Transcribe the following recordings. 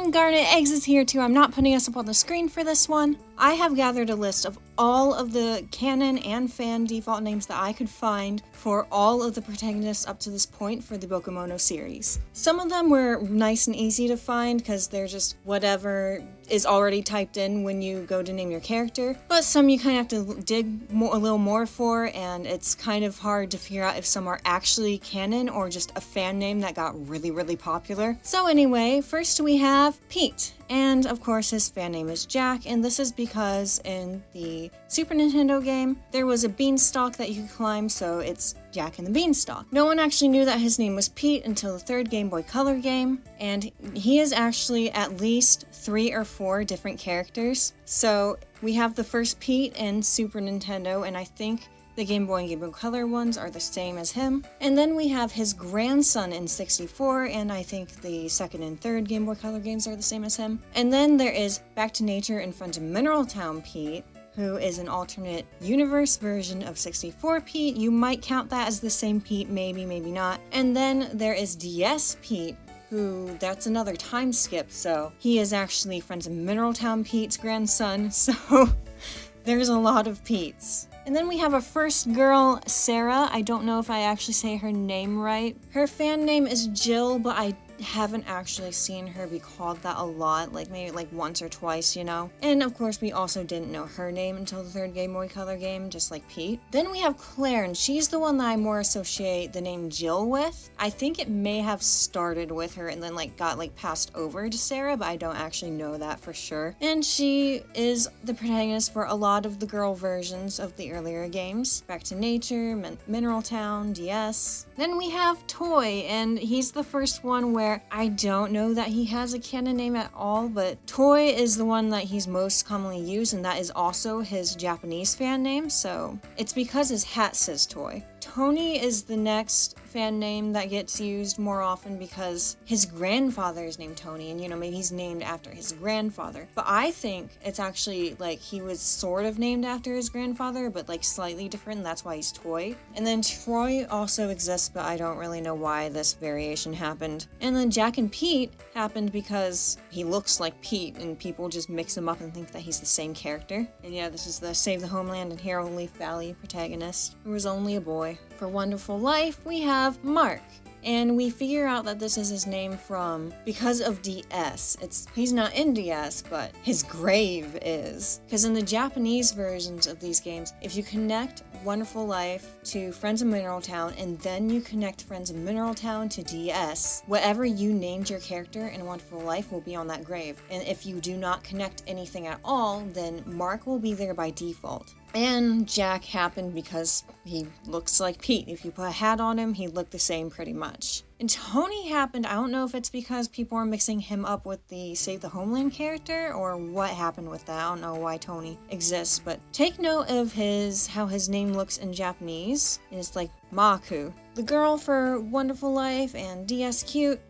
And Garnet Eggs is here too. I'm not putting us up on the screen for this one. I have gathered a list of all of the canon and fan default names that I could find for all of the protagonists up to this point for the Bokumono series. Some of them were nice and easy to find because they're just whatever is already typed in when you go to name your character, but some you kind of have to dig a little more for, and it's kind of hard to figure out if some are actually canon or just a fan name that got really popular. So anyway, first we have Pete. And of course his fan name is Jack, and this is because in the Super Nintendo game, there was a beanstalk that you could climb, so it's Jack and the Beanstalk. No one actually knew that his name was Pete until the third Game Boy Color game, and he is actually at least 3 or 4 different characters. So we have the first Pete in Super Nintendo, and I think the Game Boy and Game Boy Color ones are the same as him. And then we have his grandson in 64, and I think the second and third Game Boy Color games are the same as him. And then there is Back to Nature in Front of Mineral Town Pete, who is an alternate universe version of 64 Pete. You might count that as the same Pete, maybe not. And then there is DS Pete, who, that's another time skip, so he is actually Friends of Mineral Town Pete's grandson, so there's a lot of Petes. And then we have a first girl, Sarah. I don't know if I actually say her name right. Her fan name is Jill, but I haven't actually seen her be called that a lot, like maybe like once or twice, you know? And of course we also didn't know her name until the third Game Boy Color game, just like Pete. Then we have Claire, and she's the one that I more associate the name Jill with. I think it may have started with her and then like got like passed over to Sarah, but I don't actually know that for sure. And she is the protagonist for a lot of the girl versions of the earlier games. Back to Nature, Mineral Town, DS. Then we have Toy, and he's the first one where I don't know that he has a canon name at all, but Toy is the one that he's most commonly used, and that is also his Japanese fan name, so it's because his hat says Toy. Tony is the next fan name that gets used more often because his grandfather is named Tony, and you know, maybe he's named after his grandfather. But I think it's actually like he was sort of named after his grandfather, but like slightly different, and that's why he's Toy. And then Troy also exists, but I don't really know why this variation happened. And then Jack and Pete happened because he looks like Pete, and people just mix him up and think that he's the same character. And yeah, this is the Save the Homeland and Hero Leaf Valley protagonist, who was only a boy. For Wonderful Life, we have Mark. And we figure out that this is his name because of DS. He's not in DS, but his grave is. Because in the Japanese versions of these games, if you connect Wonderful Life to Friends of Mineral Town, and then you connect Friends of Mineral Town to DS, whatever you named your character in Wonderful Life will be on that grave. And if you do not connect anything at all, then Mark will be there by default. And Jack happened because he looks like Pete. If you put a hat on him, he'd look the same pretty much. And Tony happened, I don't know if it's because people are mixing him up with the Save the Homeland character or what happened with that. I don't know why Tony exists, but take note of how his name looks in Japanese. It's like Maku. The girl for Wonderful Life and DS Cute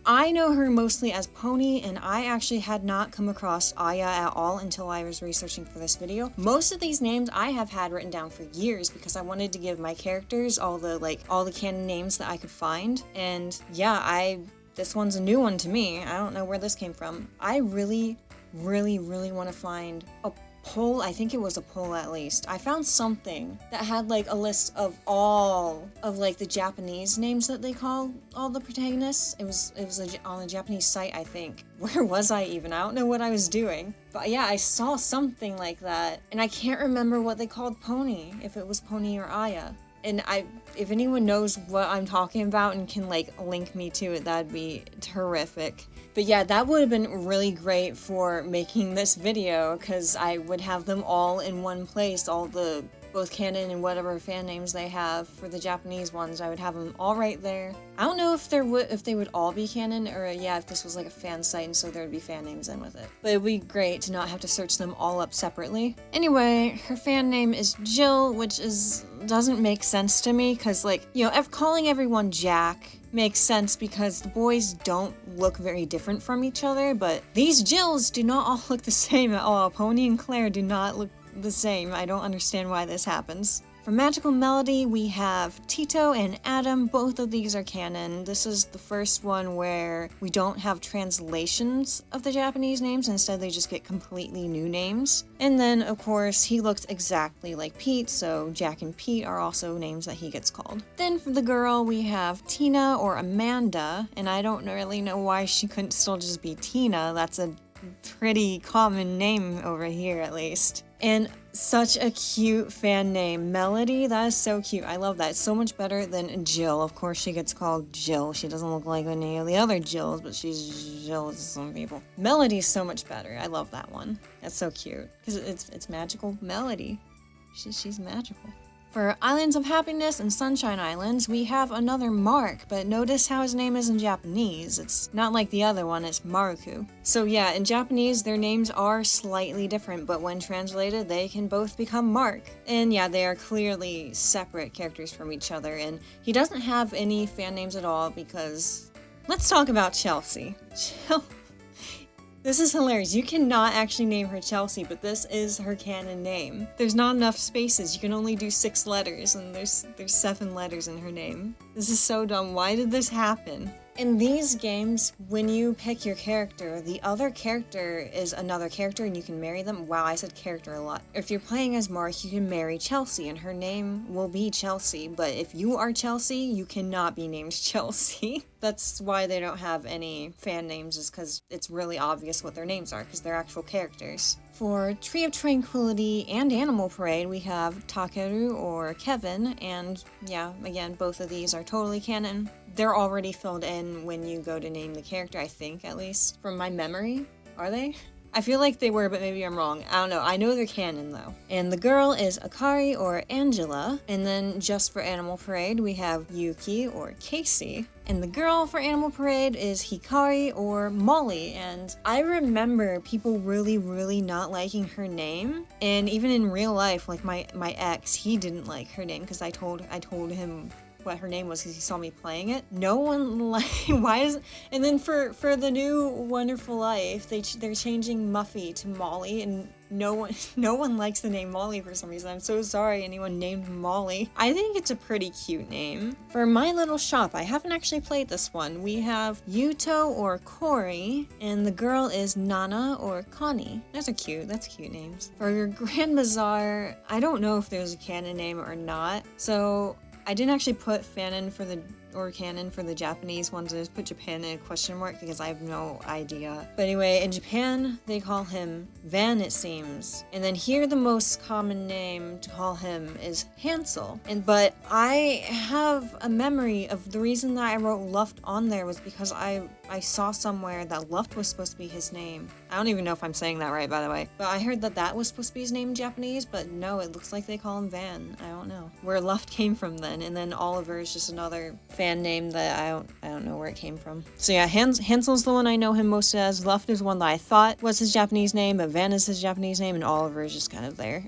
I know her mostly as Pony, and I actually had not come across Aya at all until I was researching for this video. Most of these names I have had written down for years because I wanted to give my characters all the canon names that I could find. And yeah, this one's a new one to me. I don't know where this came from. I really want to find a poll. I think it was a poll at least. I found something that had like a list of all of like the Japanese names that they call all the protagonists. It was on a Japanese site, I think. Where was I even? I don't know what I was doing. But yeah, I saw something like that, and I can't remember what they called Pony, if it was Pony or Aya. And if anyone knows what I'm talking about and can like link me to it, that'd be terrific. But yeah, that would have been really great for making this video, because I would have them all in one place, both canon and whatever fan names they have for the Japanese ones. I would have them all right there. I don't know if they would all be canon, or yeah, if this was like a fan site and so there would be fan names in with it. But it would be great to not have to search them all up separately. Anyway, her fan name is Jill, which doesn't make sense to me, because like, you know, calling everyone Jack makes sense because the boys don't look very different from each other, but these Jills do not all look the same at all. Pony and Claire do not look the same. I don't understand why this happens. For Magical Melody, we have Tito and Adam. Both of these are canon. This is the first one where we don't have translations of the Japanese names. Instead, they just get completely new names. And then, of course, he looks exactly like Pete, so Jack and Pete are also names that he gets called. Then for the girl, we have Tina or Amanda, and I don't really know why she couldn't still just be Tina. That's a pretty common name over here, at least. And such a cute fan name. Melody, that is so cute. I love that. It's so much better than Jill. Of course, she gets called Jill. She doesn't look like any of the other Jills, but she's Jill to some people. Melody's so much better. I love that one. That's so cute. Because it's magical Melody. She's magical. For Islands of Happiness and Sunshine Islands, we have another Mark, but notice how his name is in Japanese. It's not like the other one, it's Maruku. So yeah, in Japanese, their names are slightly different, but when translated, they can both become Mark. And yeah, they are clearly separate characters from each other, and he doesn't have any fan names at all because... Let's talk about Chelsea. This is hilarious. You cannot actually name her Chelsea, but this is her canon name. There's not enough spaces. You can only do 6 letters, and there's 7 letters in her name. This is so dumb. Why did this happen? In these games, when you pick your character, the other character is another character and you can marry them. Wow, I said character a lot. If you're playing as Mark, you can marry Chelsea and her name will be Chelsea. But if you are Chelsea, you cannot be named Chelsea. That's why they don't have any fan names, is because it's really obvious what their names are, because they're actual characters. For Tree of Tranquility and Animal Parade, we have Takeru or Kevin, and yeah, again, both of these are totally canon. They're already filled in when you go to name the character, I think, at least. From my memory. Are they? I feel like they were, but maybe I'm wrong. I don't know. I know they're canon, though. And the girl is Akari or Angela. And then just for Animal Parade, we have Yuki or Casey. And the girl for Animal Parade is Hikari or Molly. And I remember people really not liking her name. And even in real life, like my ex, he didn't like her name because I told him what her name was because he saw me playing it. No one like why is and then for the new Wonderful Life they're changing Muffy to Molly, and no one likes the name Molly for some reason. I'm so sorry anyone named Molly. I think it's a pretty cute name. For My Little Shop, I haven't actually played this one. We have Yuto or Cory, and the girl is Nana or Connie. That's cute names. For your Grand Bazaar, I don't know if there's a canon name or not, so I didn't actually put canon for the Japanese ones. I just put Japan in a question mark because I have no idea. But anyway, in Japan, they call him Van, it seems. And then here, the most common name to call him is Hansel. But I have a memory of the reason that I wrote Luft on there was because I saw somewhere that Luft was supposed to be his name. I don't even know if I'm saying that right, by the way. But I heard that was supposed to be his name in Japanese, but no, it looks like they call him Van. I don't know where Luft came from then. And then Oliver is just another fan name that I don't know where it came from. So yeah, Hansel's the one I know him most as. Luft is one that I thought was his Japanese name, but Van is his Japanese name, and Oliver is just kind of there.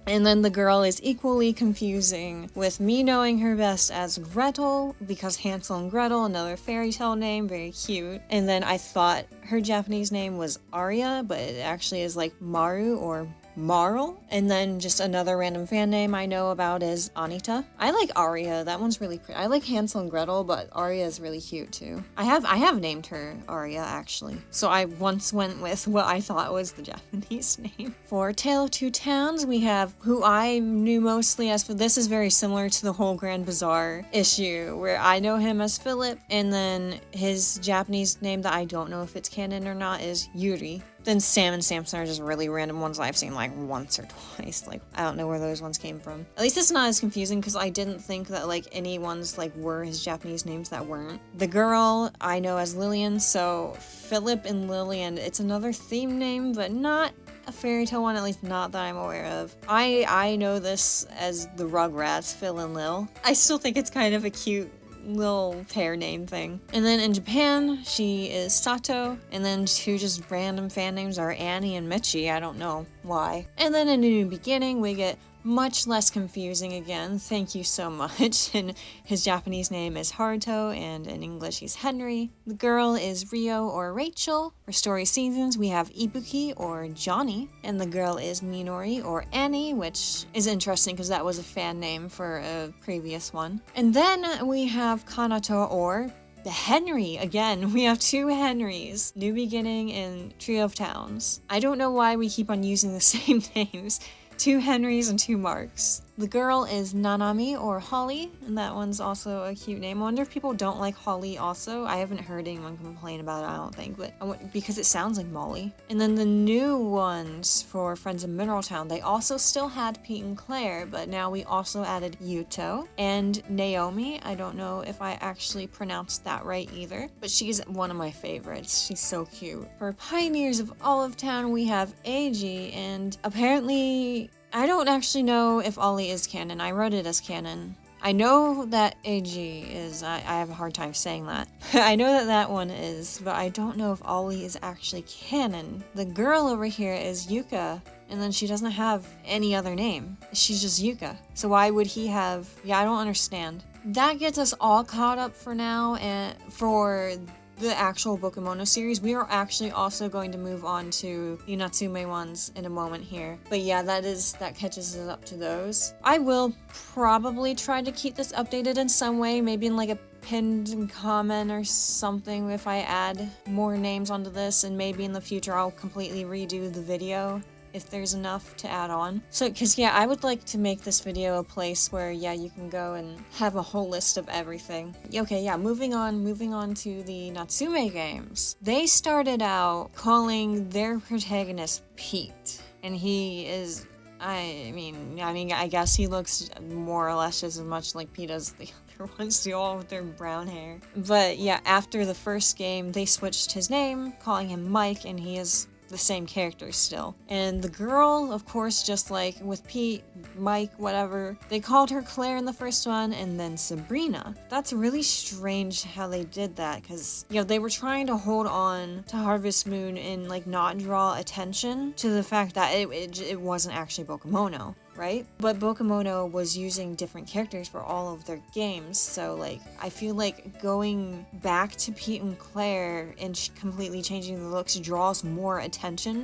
And then the girl is equally confusing, with me knowing her best as Gretel, because Hansel and Gretel, another fairy tale name, very cute. And then I thought her Japanese name was Arya, but it actually is like Maru or Marl. And then just another random fan name I know about is Anita. I like Arya. That one's really pretty. I like Hansel and Gretel, but Arya is really cute too. I have named her Arya actually. So I once went with what I thought was the Japanese name. For Tale of Two Towns, we have who I knew mostly as, this is very similar to the whole Grand Bazaar issue, where I know him as Philip, and then his Japanese name that I don't know if it's canon or not is Yuri. Then Sam and Samson are just really random ones I've seen like once or twice. Like, I don't know where those ones came from. At least it's not as confusing because I didn't think that like any ones like were his Japanese names that weren't. The girl I know as Lillian, so Philip and Lillian, it's another theme name, but not a fairy tale one, at least not that I'm aware of. I know this as the Rugrats, Phil and Lil. I still think it's kind of a cute little pair name thing. And then in Japan, she is Sato, and then two just random fan names are Annie and Michi. I don't know why. And then in A New Beginning, we get much less confusing again. Thank you so much. And his Japanese name is Haruto, and in English he's Henry. The girl is Rio or Rachel. For story seasons, we have Ibuki or Johnny, and the girl is Minori or Annie, which is interesting because that was a fan name for a previous one. And then we have Kanato or the Henry. Again, we have 2 Henrys. New Beginning and Trio of Towns. I don't know why we keep on using the same names. 2 Henrys and 2 Marks. The girl is Nanami or Holly, and that one's also a cute name. I wonder if people don't like Holly also. I haven't heard anyone complain about it, I don't think, but because it sounds like Molly. And then the new ones for Friends of Mineral Town, they also still had Pete and Claire, but now we also added Yuto and Naomi. I don't know if I actually pronounced that right either, but she's one of my favorites. She's so cute. For Pioneers of Olive Town, we have Eiji, and apparently I don't actually know if Ollie is canon. I wrote it as canon. I know that AG is, I have a hard time saying that. I know that that one is, but I don't know if Ollie is actually canon. The girl over here is Yuka, and then she doesn't have any other name. She's just Yuka. So why would he have, I don't understand. That gets us all caught up for now, and for the actual Bokumono series. We are actually also going to move on to the Natsume ones in a moment here. But yeah, that catches us up to those. I will probably try to keep this updated in some way, maybe in like a pinned comment or something if I add more names onto this, and maybe in the future I'll completely redo the video if there's enough to add on. So, because yeah, I would like to make this video a place where, yeah, you can go and have a whole list of everything. Okay, yeah, moving on to the Natsume games. They started out calling their protagonist Pete, and he is, I mean, I guess he looks more or less just as much like Pete as the other ones do, all with their brown hair. But yeah, after the first game, they switched his name, calling him Mike, and he is the same character still. And the girl, of course, just like with Pete, Mike, whatever, they called her Claire in the first one, and then Sabrina. That's really strange how they did that, because, you know, they were trying to hold on to Harvest Moon and, like, not draw attention to the fact that it wasn't actually Bokumono, right? But Bokumono was using different characters for all of their games, so, like, I feel like going back to Pete and Claire and completely changing the looks draws more attention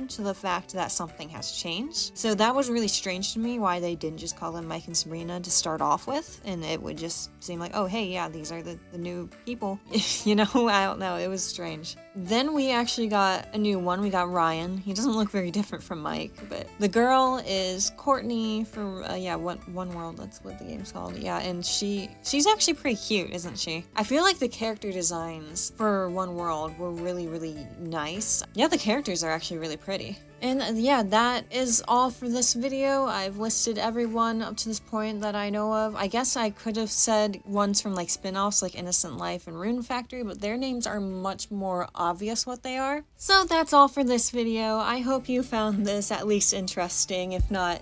to the fact that something has changed. So that was really strange to me, why they didn't just call them Mike and Sabrina to start off with, and it would just seem like, oh, hey, yeah, these are the new people. You know, I don't know, it was strange. Then we actually got a new one. We got Ryan. He doesn't look very different from Mike, but the girl is Courtney from, One World, that's what the game's called. Yeah, and she's actually pretty cute, isn't she? I feel like the character designs for One World were really, really nice. Yeah, the characters are actually really pretty. And yeah, that is all for this video. I've listed everyone up to this point that I know of. I guess I could have said ones from like spin-offs like Innocent Life and Rune Factory, but their names are much more obvious what they are. So that's all for this video. I hope you found this at least interesting, if not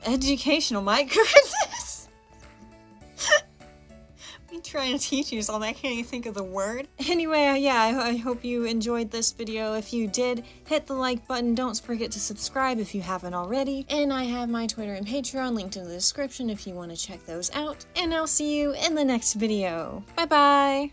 educational. My goodness! I'm trying to teach you something, I can't even think of the word. Anyway, yeah, I hope you enjoyed this video. If you did, hit the like button. Don't forget to subscribe if you haven't already. And I have my Twitter and Patreon linked in the description if you want to check those out. And I'll see you in the next video. Bye bye!